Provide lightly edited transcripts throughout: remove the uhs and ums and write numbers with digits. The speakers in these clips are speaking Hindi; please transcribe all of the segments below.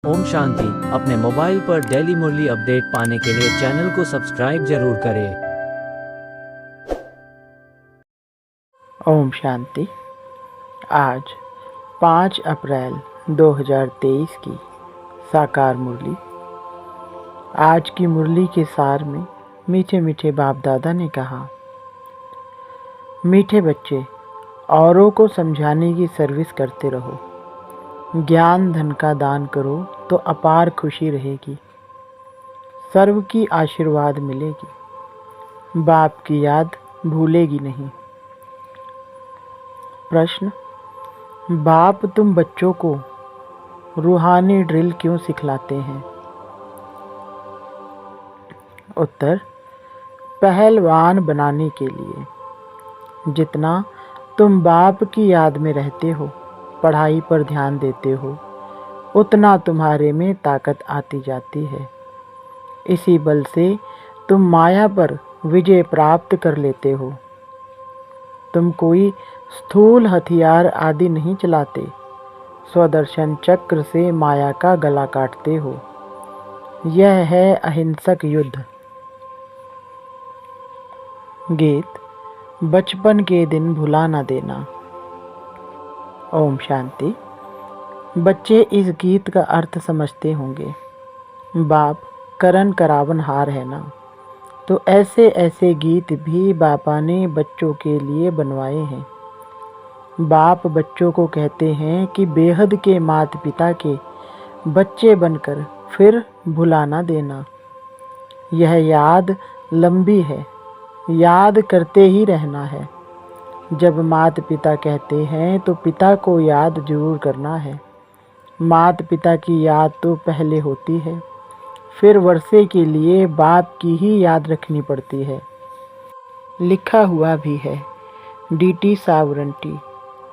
ओम शांति। अपने मोबाइल पर डेली मुरली अपडेट पाने के लिए चैनल को सब्सक्राइब जरूर करें। ओम शांति। आज 5 अप्रैल 2023 की साकार मुरली। आज की मुरली के सार में मीठे मीठे बाप दादा ने कहा, मीठे बच्चे, औरों को समझाने की सर्विस करते रहो। ज्ञान धन का दान करो तो अपार खुशी रहेगी, सर्व की आशीर्वाद मिलेगी, बाप की याद भूलेगी नहीं। प्रश्न, बाप तुम बच्चों को रूहानी ड्रिल क्यों सिखलाते हैं? उत्तर, पहलवान बनाने के लिए। जितना तुम बाप की याद में रहते हो, पढ़ाई पर ध्यान देते हो, उतना तुम्हारे में ताकत आती जाती है। इसी बल से तुम माया पर विजय प्राप्त कर लेते हो। तुम कोई स्थूल हथियार आदि नहीं चलाते, स्वदर्शन चक्र से माया का गला काटते हो। यह है अहिंसक युद्ध। गीत, बचपन के दिन भुला न देना। ओम शांति। बच्चे इस गीत का अर्थ समझते होंगे। बाप करण करावन हार है ना, तो ऐसे ऐसे गीत भी बापा ने बच्चों के लिए बनवाए हैं। बाप बच्चों को कहते हैं कि बेहद के माता पिता के बच्चे बनकर फिर भुला ना देना। यह याद लंबी है, याद करते ही रहना है। जब माता पिता कहते हैं तो पिता को याद जरूर करना है। माता पिता की याद तो पहले होती है, फिर वर्षे के लिए बाप की ही याद रखनी पड़ती है। लिखा हुआ भी है, डीटी सावरंटी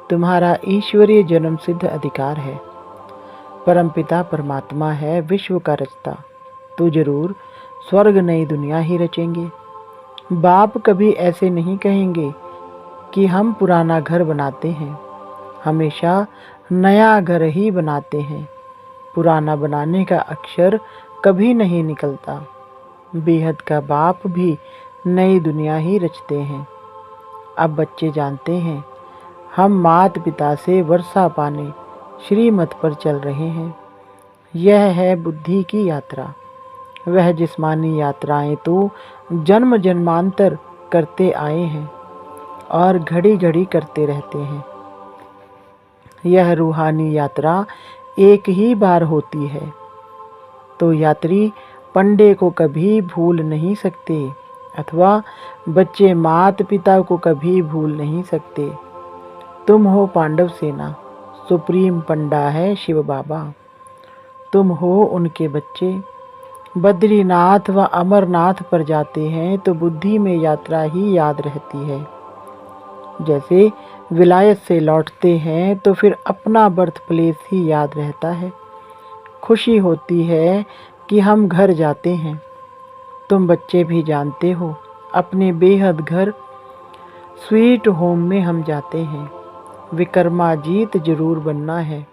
तुम्हारा ईश्वरीय जन्म सिद्ध अधिकार है। परमपिता परमात्मा है विश्व का रचता, तो जरूर स्वर्ग नई दुनिया ही रचेंगे। बाप कभी ऐसे नहीं कहेंगे कि हम पुराना घर बनाते हैं, हमेशा नया घर ही बनाते हैं। पुराना बनाने का अक्षर कभी नहीं निकलता। बेहद का बाप भी नई दुनिया ही रचते हैं। अब बच्चे जानते हैं, हम माता पिता से वर्षा पाने श्रीमत पर चल रहे हैं। यह है बुद्धि की यात्रा। वह जिस्मानी यात्राएं तो जन्म जन्मांतर करते आए हैं और घड़ी घड़ी करते रहते हैं। यह रूहानी यात्रा एक ही बार होती है, तो यात्री पंडे को कभी भूल नहीं सकते, अथवा बच्चे माता पिता को कभी भूल नहीं सकते। तुम हो पांडव सेना, सुप्रीम पंडा है शिव बाबा। तुम हो उनके बच्चे। बद्रीनाथ व अमरनाथ पर जाते हैं तो बुद्धि में यात्रा ही याद रहती है। जैसे विलायत से लौटते हैं तो फिर अपना बर्थ प्लेस ही याद रहता है। खुशी होती है कि हम घर जाते हैं। तुम बच्चे भी जानते हो, अपने बेहद घर स्वीट होम में हम जाते हैं। विक्रमाजीत जरूर बनना है।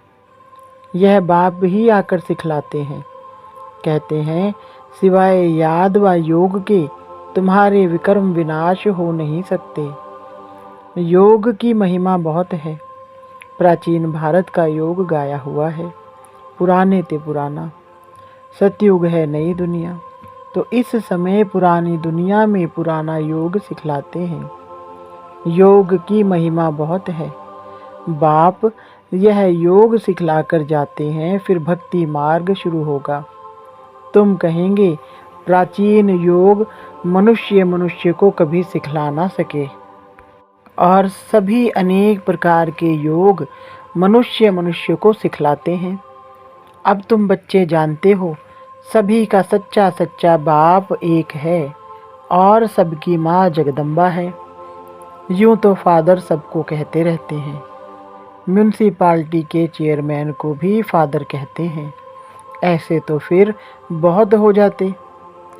यह बाप ही आकर सिखलाते हैं। कहते हैं, सिवाय याद व योग के तुम्हारे विक्रम विनाश हो नहीं सकते। योग की महिमा बहुत है। प्राचीन भारत का योग गाया हुआ है, पुराने ते पुराना। सतयुग है नई दुनिया, तो इस समय पुरानी दुनिया में पुराना योग सिखलाते हैं। योग की महिमा बहुत है। बाप यह योग सिखलाकर जाते हैं, फिर भक्ति मार्ग शुरू होगा। तुम कहेंगे, प्राचीन योग मनुष्य को कभी सिखला ना सके, और सभी अनेक प्रकार के योग मनुष्य को सिखलाते हैं। अब तुम बच्चे जानते हो, सभी का सच्चा सच्चा बाप एक है और सबकी माँ जगदम्बा है। यूँ तो फादर सबको कहते रहते हैं। म्यूनसिपाल्टी के चेयरमैन को भी फादर कहते हैं। ऐसे तो फिर बहुत हो जाते।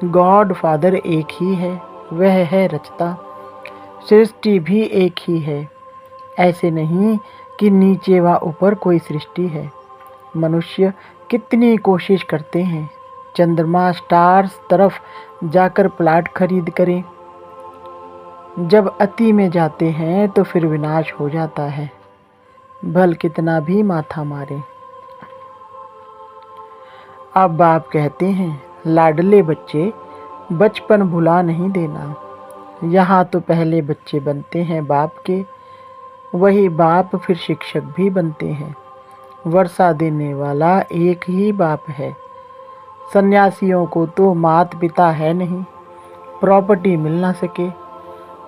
गॉड फादर एक ही है, वह है रचता। सृष्टि भी एक ही है। ऐसे नहीं कि नीचे व ऊपर कोई सृष्टि है। मनुष्य कितनी कोशिश करते हैं चंद्रमा स्टार्स तरफ जाकर प्लाट खरीद करें। जब अति में जाते हैं तो फिर विनाश हो जाता है, भल कितना भी माथा मारे। अब बाप कहते हैं, लाडले बच्चे बचपन भुला नहीं देना। यहाँ तो पहले बच्चे बनते हैं बाप के, वही बाप फिर शिक्षक भी बनते हैं। वर्षा देने वाला एक ही बाप है। सन्यासियों को तो माता पिता है नहीं, प्रॉपर्टी मिल ना सके।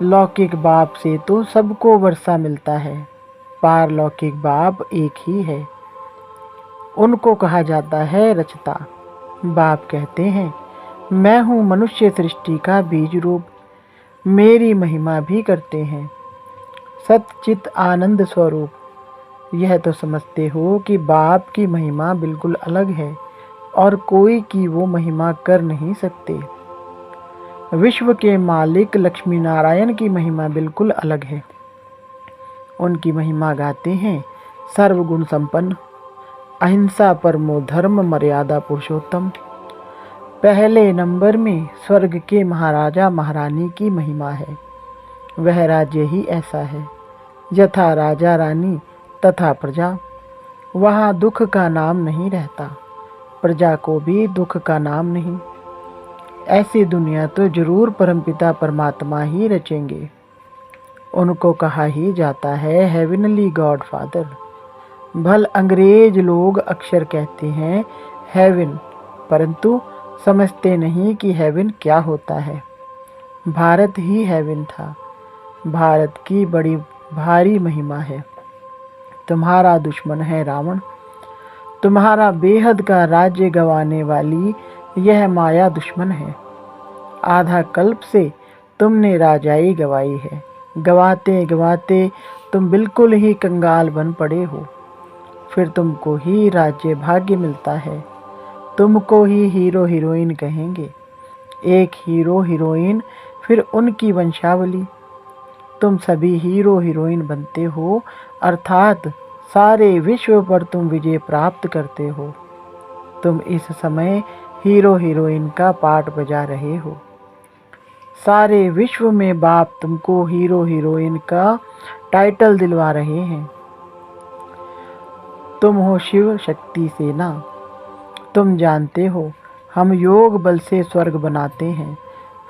लौकिक बाप से तो सबको वर्षा मिलता है, पारलौकिक बाप एक ही है, उनको कहा जाता है रचता। बाप कहते हैं, मैं हूँ मनुष्य सृष्टि का बीज रूप, मेरी महिमा भी करते हैं सच्चित आनंद स्वरूप। यह तो समझते हो कि बाप की महिमा बिल्कुल अलग है और कोई की वो महिमा कर नहीं सकते। विश्व के मालिक लक्ष्मी नारायण की महिमा बिल्कुल अलग है। उनकी महिमा गाते हैं सर्वगुण संपन्न, अहिंसा परमो धर्म, मर्यादा पुरुषोत्तम। पहले नंबर में स्वर्ग के महाराजा महारानी की महिमा है। वह राज्य ही ऐसा है, यथा राजा रानी तथा प्रजा। वहाँ दुख का नाम नहीं रहता, प्रजा को भी दुख का नाम नहीं। ऐसी दुनिया तो जरूर परमपिता परमात्मा ही रचेंगे। उनको कहा ही जाता है हेवनली गॉड फादर। भल अंग्रेज लोग अक्सर कहते हैं हेवन, परंतु समझते नहीं कि हेवन क्या होता है। भारत ही हेवन था। भारत की बड़ी भारी महिमा है। तुम्हारा दुश्मन है रावण, तुम्हारा बेहद का राज्य गंवाने वाली यह माया दुश्मन है। आधा कल्प से तुमने राजाई गवाई है, गवाते गवाते तुम बिल्कुल ही कंगाल बन पड़े हो। फिर तुमको ही राज्य भाग्य मिलता है, तुमको ही हीरो हीरोइन कहेंगे। एक हीरो हीरोइन, फिर उनकी वंशावली। तुम सभी हीरो हीरोइन बनते हो, अर्थात सारे विश्व पर तुम विजय प्राप्त करते हो। तुम इस समय हीरो हीरोइन का पार्ट बजा रहे हो। सारे विश्व में बाप तुमको हीरो हीरोइन का टाइटल दिलवा रहे हैं। तुम हो शिव शक्ति सेना। तुम जानते हो हम योग बल से स्वर्ग बनाते हैं,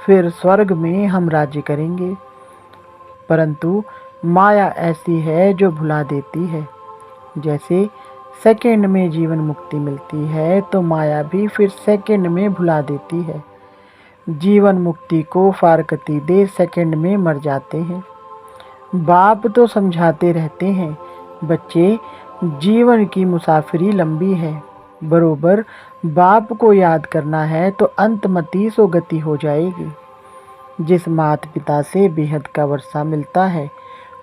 फिर स्वर्ग में हम राज्य करेंगे। परंतु माया ऐसी है जो भुला देती है। जैसे सेकंड में जीवन मुक्ति मिलती है, तो माया भी फिर सेकंड में भुला देती है। जीवन मुक्ति को फारकती दे सेकंड में मर जाते हैं। बाप तो समझाते रहते हैं, बच्चे जीवन की मुसाफिरी लंबी है, बरोबर बाप को याद करना है तो अंतमति सो गति हो जाएगी। जिस माता पिता से बेहद का वर्षा मिलता है,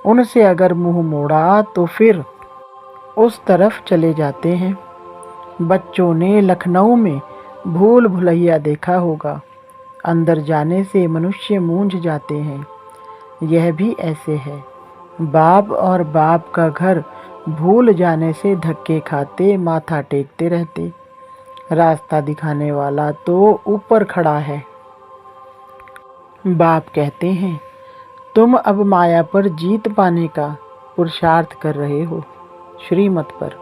उनसे अगर मुंह मोड़ा तो फिर उस तरफ चले जाते हैं। बच्चों ने लखनऊ में भूल भुलैया देखा होगा, अंदर जाने से मनुष्य मूंझ जाते हैं। यह भी ऐसे है। बाप और बाप का घर भूल जाने से धक्के खाते माथा टेकते रहते। रास्ता दिखाने वाला तो ऊपर खड़ा है। बाप कहते हैं, तुम अब माया पर जीत पाने का पुरुषार्थ कर रहे हो, श्रीमत पर।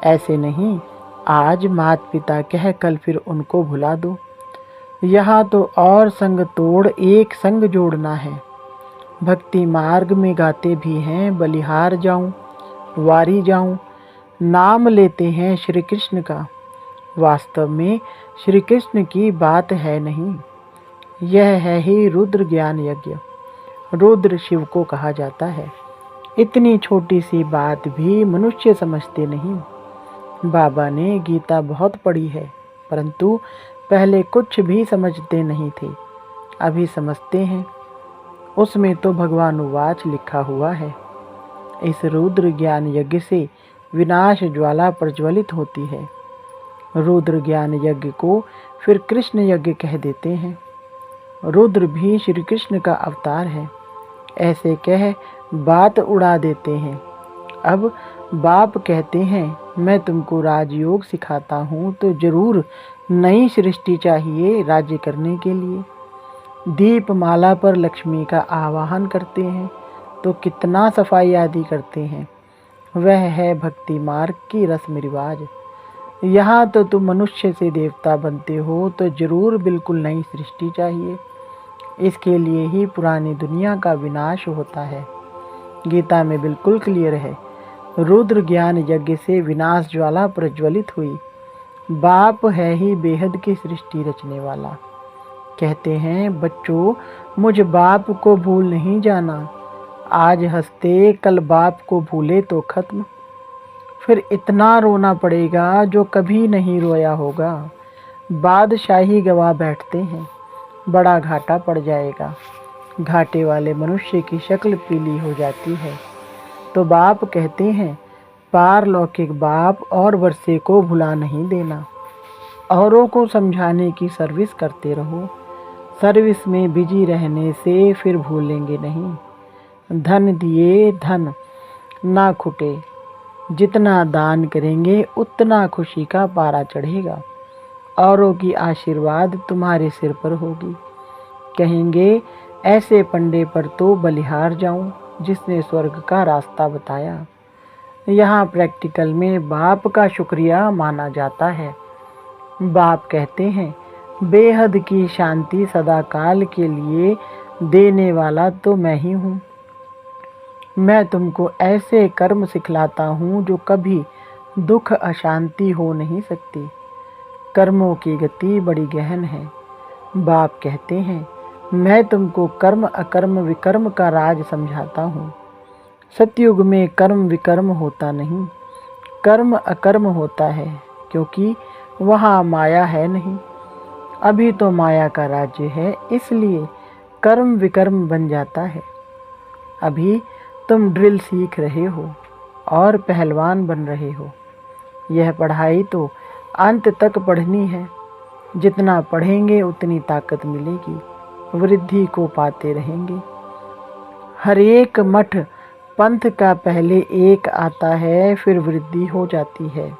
ऐसे नहीं, आज माता पिता कह कल फिर उनको भुला दो। यहाँ तो और संग तोड़ एक संग जोड़ना है। भक्ति मार्ग में गाते भी हैं, बलिहार जाऊं वारी जाऊं, नाम लेते हैं श्री कृष्ण का। वास्तव में श्री कृष्ण की बात है नहीं, यह है ही रुद्र ज्ञान यज्ञ। रुद्र शिव को कहा जाता है। इतनी छोटी सी बात भी मनुष्य समझते नहीं। बाबा ने गीता बहुत पढ़ी है, परंतु पहले कुछ भी समझते नहीं थे, अभी समझते हैं। उसमें तो भगवान उवाच लिखा हुआ है। इस रुद्र ज्ञान यज्ञ से विनाश ज्वाला प्रज्वलित होती है। रुद्र ज्ञान यज्ञ को फिर कृष्ण यज्ञ कह देते हैं। रुद्र भी श्री कृष्ण का अवतार है, ऐसे कह बात उड़ा देते हैं। अब बाप कहते हैं मैं तुमको राजयोग सिखाता हूँ तो जरूर नई सृष्टि चाहिए राज्य करने के लिए। दीपमाला पर लक्ष्मी का आवाहन करते हैं तो कितना सफाई आदि करते हैं। वह है भक्ति मार्ग की रस्म रिवाज। यहाँ तो तुम मनुष्य से देवता बनते हो तो जरूर बिल्कुल नई सृष्टि चाहिए। इसके लिए ही पुरानी दुनिया का विनाश होता है। गीता में बिल्कुल क्लियर है। रुद्र ज्ञान यज्ञ से विनाश ज्वाला प्रज्वलित हुई। बाप है ही बेहद की सृष्टि रचने वाला। कहते हैं बच्चों, मुझ बाप को भूल नहीं जाना। आज हंसते कल बाप को भूले तो खत्म। फिर इतना रोना पड़ेगा जो कभी नहीं रोया होगा। बादशाही गवा बैठते हैं, बड़ा घाटा पड़ जाएगा। घाटे वाले मनुष्य की शक्ल पीली हो जाती है। तो बाप कहते हैं पारलौकिक बाप और वर्षे को भुला नहीं देना। औरों को समझाने की सर्विस करते रहो। सर्विस में बिजी रहने से फिर भूलेंगे नहीं। धन दिए धन ना खुटे। जितना दान करेंगे उतना खुशी का पारा चढ़ेगा। औरों की आशीर्वाद तुम्हारे सिर पर होगी। कहेंगे ऐसे पंडे पर तो बलिहार जाऊं जिसने स्वर्ग का रास्ता बताया। यहाँ प्रैक्टिकल में बाप का शुक्रिया माना जाता है। बाप कहते हैं बेहद की शांति सदाकाल के लिए देने वाला तो मैं ही हूँ। मैं तुमको ऐसे कर्म सिखलाता हूँ जो कभी दुख अशांति हो नहीं सकती। कर्मों की गति बड़ी गहन है। बाप कहते हैं मैं तुमको कर्म अकर्म विकर्म का राज समझाता हूँ। सतयुग में कर्म विकर्म होता नहीं, कर्म अकर्म होता है, क्योंकि वहाँ माया है नहीं। अभी तो माया का राज्य है, इसलिए कर्म विकर्म बन जाता है। अभी तुम ड्रिल सीख रहे हो और पहलवान बन रहे हो। यह पढ़ाई तो अंत तक पढ़नी है। जितना पढ़ेंगे उतनी ताकत मिलेगी, वृद्धि को पाते रहेंगे। हर एक मठ पंथ का पहले एक आता है, फिर वृद्धि हो जाती है।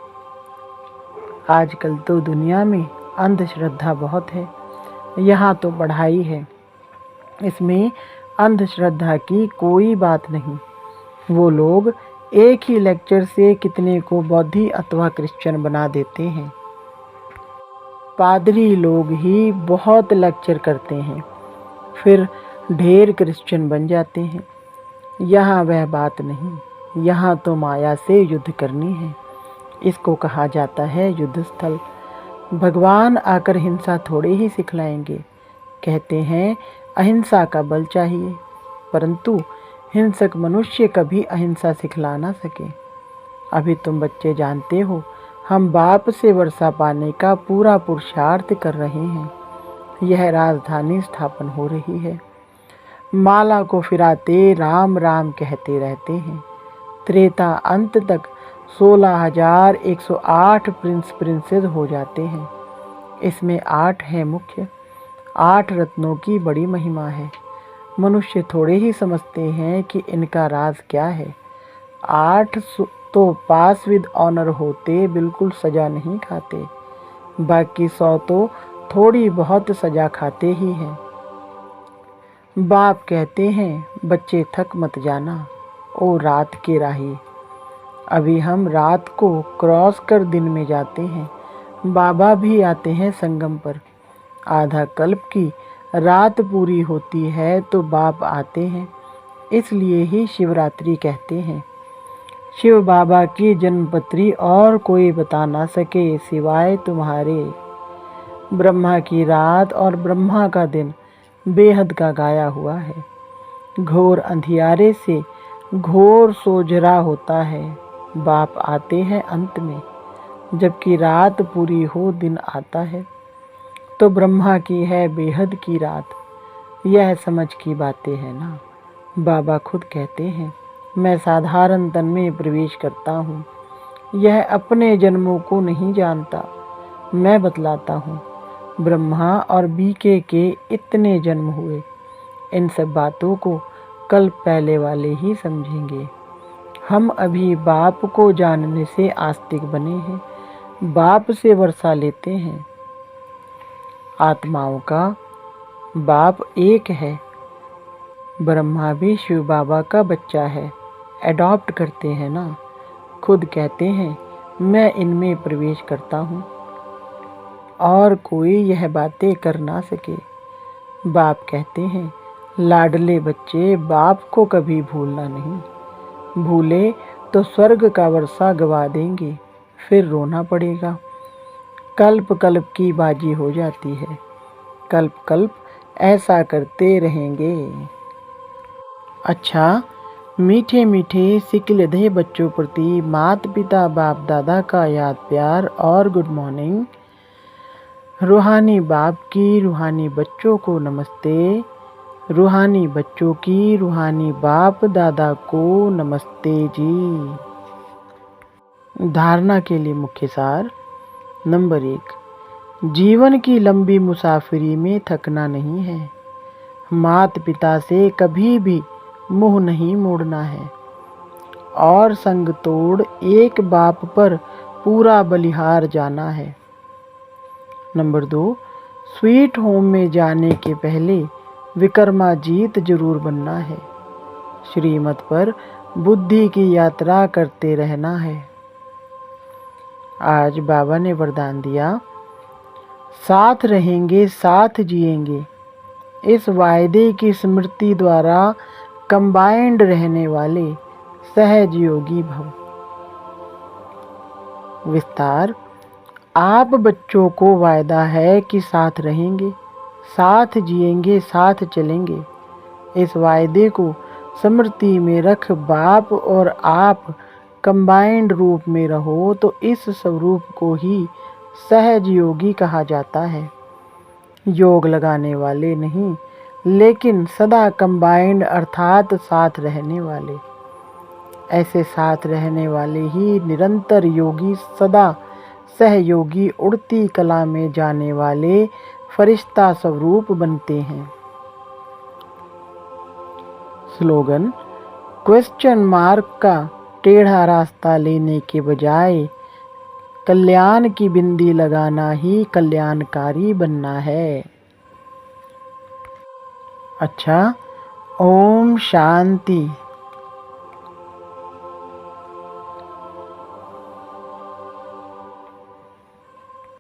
आजकल तो दुनिया में अंधश्रद्धा बहुत है। यहाँ तो पढ़ाई है, इसमें अंधश्रद्धा की कोई बात नहीं। वो लोग एक ही लेक्चर से कितने को बौद्धि अथवा क्रिश्चियन बना देते हैं। पादरी लोग ही बहुत लेक्चर करते हैं, फिर ढेर क्रिश्चियन बन जाते हैं। यहाँ वह बात नहीं। यहाँ तो माया से युद्ध करनी है। इसको कहा जाता है युद्ध स्थल। भगवान आकर हिंसा थोड़े ही सिखलाएंगे। कहते हैं अहिंसा का बल चाहिए, परंतु हिंसक मनुष्य कभी अहिंसा सिखला ना सके। अभी तुम बच्चे जानते हो, हम बाप से वर्षा पाने का पूरा पुरुषार्थ कर रहे हैं। यह राजधानी स्थापन हो रही है। माला को फिराते राम राम कहते रहते हैं। त्रेता अंत तक 16,108 प्रिंस प्रिंसेस हो जाते हैं। इसमें 8 हैं मुख्य। 8 रत्नों की बड़ी महिमा है। मनुष्य थोड़े ही समझते हैं कि इनका राज क्या है। 8 तो पास विद ऑनर होते बिल्कुल सजा नहीं खाते। बाकी 100 तो थोड़ी बहुत सजा खाते ही हैं। बाप कहते हैं बच्चे थक मत जाना, ओ रात के राही। अभी हम रात को क्रॉस कर दिन में जाते हैं। बाबा भी आते हैं संगम पर। आधा कल्प की रात पूरी होती है तो बाप आते हैं। इसलिए ही शिवरात्रि कहते हैं। शिव बाबा की जन्मपत्री और कोई बता ना सके सिवाय तुम्हारे। ब्रह्मा की रात और ब्रह्मा का दिन बेहद का गाया हुआ है। घोर अंधियारे से घोर सोजरा होता है। बाप आते हैं अंत में, जबकि रात पूरी हो दिन आता है। तो ब्रह्मा की है बेहद की रात। यह समझ की बातें हैं ना। बाबा खुद कहते हैं मैं साधारण तन में प्रवेश करता हूँ। यह अपने जन्मों को नहीं जानता। मैं बतलाता हूँ। ब्रह्मा और बीके के इतने जन्म हुए। इन सब बातों को कल पहले वाले ही समझेंगे। हम अभी बाप को जानने से आस्तिक बने हैं, बाप से वर्षा लेते हैं। आत्माओं का बाप एक है। ब्रह्मा भी शिव बाबा का बच्चा है, एडॉप्ट करते हैं ना। खुद कहते हैं मैं इनमें प्रवेश करता हूँ और कोई यह बातें कर ना सके। बाप कहते हैं लाडले बच्चे बाप को कभी भूलना नहीं, भूले तो स्वर्ग का वर्षा गवा देंगे, फिर रोना पड़ेगा। कल्प कल्प की बाजी हो जाती है, कल्प कल्प ऐसा करते रहेंगे। अच्छा, मीठे मीठे सिकलधे बच्चों प्रति माता पिता बाप दादा का याद प्यार और गुड मॉर्निंग। रूहानी बाप की रूहानी बच्चों को नमस्ते, रूहानी बच्चों की रूहानी बाप दादा को नमस्ते जी। धारणा के लिए मुख्य सार। नंबर 1, जीवन की लंबी मुसाफिरी में थकना नहीं है। माता पिता से कभी भी मुंह नहीं मोड़ना है और संग तोड़ एक बाप पर पूरा बलिहार जाना है। नंबर 2, स्वीट होम में जाने के पहले विक्रमाजीत जरूर बनना है। श्रीमत पर बुद्धि की यात्रा करते रहना है। आज बाबा ने वरदान दिया, साथ रहेंगे साथ जिएंगे, इस वायदे की स्मृति द्वारा कंबाइंड रहने वाले सहज योगी भव। विस्तार। आप बच्चों को वायदा है कि साथ रहेंगे, साथ जिएंगे, साथ चलेंगे। इस वायदे को स्मृति में रख बाप और आप कंबाइंड रूप में रहो तो इस स्वरूप को ही सहज योगी कहा जाता है। योग लगाने वाले नहीं, लेकिन सदा कंबाइंड अर्थात साथ रहने वाले। ऐसे साथ रहने वाले ही निरंतर योगी, सदा सहयोगी, उड़ती कला में जाने वाले फरिश्ता स्वरूप बनते हैं। स्लोगन। क्वेश्चन मार्क का टेढ़ा रास्ता लेने के बजाय कल्याण की बिंदी लगाना ही कल्याणकारी बनना है। अच्छा, ओम शांति।